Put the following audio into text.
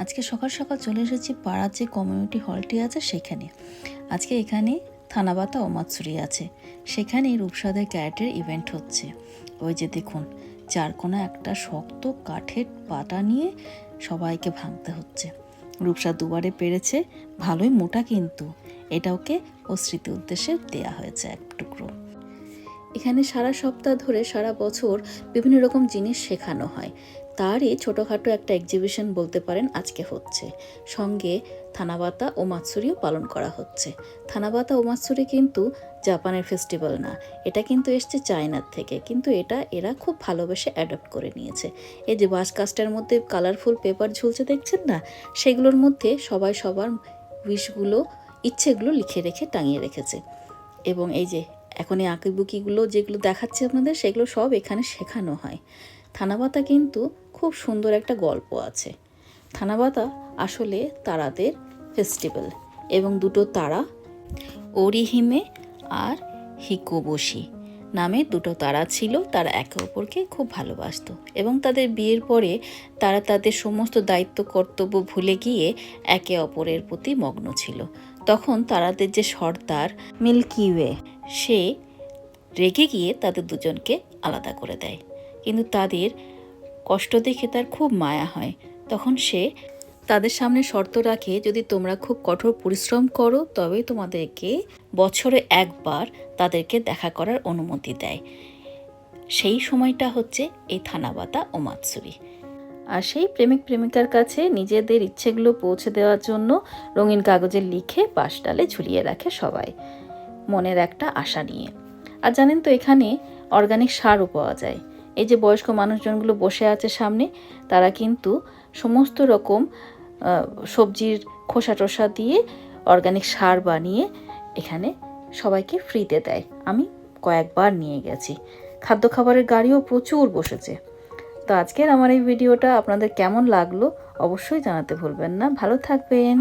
আজকে সকাল সকাল চলে এসেছি পাড়ার যে কমিউনিটি হলটি আছে সেখানে। আজকে এখানে থানাবাতা ওমাৎসুরি আছে, সেখানেই রূপসাদের ক্যারেটের ইভেন্ট হচ্ছে। ওই যে দেখুন, চারকোনা একটা শক্ত কাঠের পাটা নিয়ে সবাইকে ভাঙতে হচ্ছে। রূপসা দুবারে পেরেছে, ভালোই মোটা, কিন্তু এটা ওকে ও স্মৃতি উদ্দেশ্যে দেয়া হয়েছে এক টুকরো। এখানে সারা সপ্তাহ ধরে সারা বছর বিভিন্ন রকম জিনিস শেখানো হয়, তারই ছোটোখাটো একটা এক্সিবিশন বলতে পারেন আজকে হচ্ছে। সঙ্গে থানাবাতা ওমাৎসুরিও পালন করা হচ্ছে। থানাবাতা ওমাৎসুরি কিন্তু জাপানের ফেস্টিভ্যাল না, এটা কিন্তু এসছে চায়নার থেকে, কিন্তু এটা এরা খুব ভালোবেসে অ্যাডপ্ট করে নিয়েছে। এই যে বাসকাস্টের মধ্যে কালারফুল পেপার ঝুলছে দেখছেন না, সেগুলোর মধ্যে সবাই সবার উইশগুলো, ইচ্ছেগুলো লিখে রেখে টাঙিয়ে রেখেছে। এবং এই যে এখন এই আঁকিবুকিগুলো যেগুলো দেখাচ্ছে আপনাদের, সেগুলো সব এখানে শেখানো হয়। থানাবাতা কিন্তু খুব সুন্দর একটা গল্প আছে। থানাবাতা আসলে তারাদের ফেস্টিভ্যাল, এবং দুটো তারা, ওরিহিমে আর হিকোবশি নামে দুটো তারা ছিল। তারা একে অপরকে খুব ভালোবাসত, এবং তাদের বিয়ের পরে তারা তাদের সমস্ত দায়িত্ব কর্তব্য ভুলে গিয়ে একে অপরের প্রতি মগ্ন ছিল। তখন তারাদের যে সর্দার মিল্কিওয়ে, সে রেগে গিয়ে তাদের দুজনকে আলাদা করে দেয়। কিন্তু তাদের কষ্ট দেখে তার খুব মায়া হয়। তখন সে তাদের সামনে শর্ত রাখে, যদি তোমরা খুব কঠোর পরিশ্রম করো তবে তোমাদেরকে বছরে একবার তাদেরকে দেখা করার অনুমতি দেয়। সেই সময়টা হচ্ছে এই থানাবাতা ওমাৎসুরি। আর সেই প্রেমিক প্রেমিকার কাছে নিজেদের ইচ্ছেগুলো পৌঁছে দেওয়ার জন্য রঙিন কাগজে লিখে বাঁশডালে ঝুলিয়ে রাখে সবাই, মনের একটা আশা নিয়ে। আর জানেন তো, এখানে অর্গানিক সারও পাওয়া যায়। এই যে বয়স্ক মানুষজনগুলো বসে আছে সামনে, তারা কিন্তু সমস্ত রকম সবজির খোসা টোসা দিয়ে অর্গানিক সার বানিয়ে এখানে সবাইকে ফ্রিতে দেয়। আমি কয়েকবার নিয়ে গেছি। খাদ্য খাবারের গাড়িও প্রচুর বসেছে। তো আজকের আমার এই ভিডিওটা আপনাদের কেমন লাগলো অবশ্যই জানাতে ভুলবেন না। ভালো থাকবেন।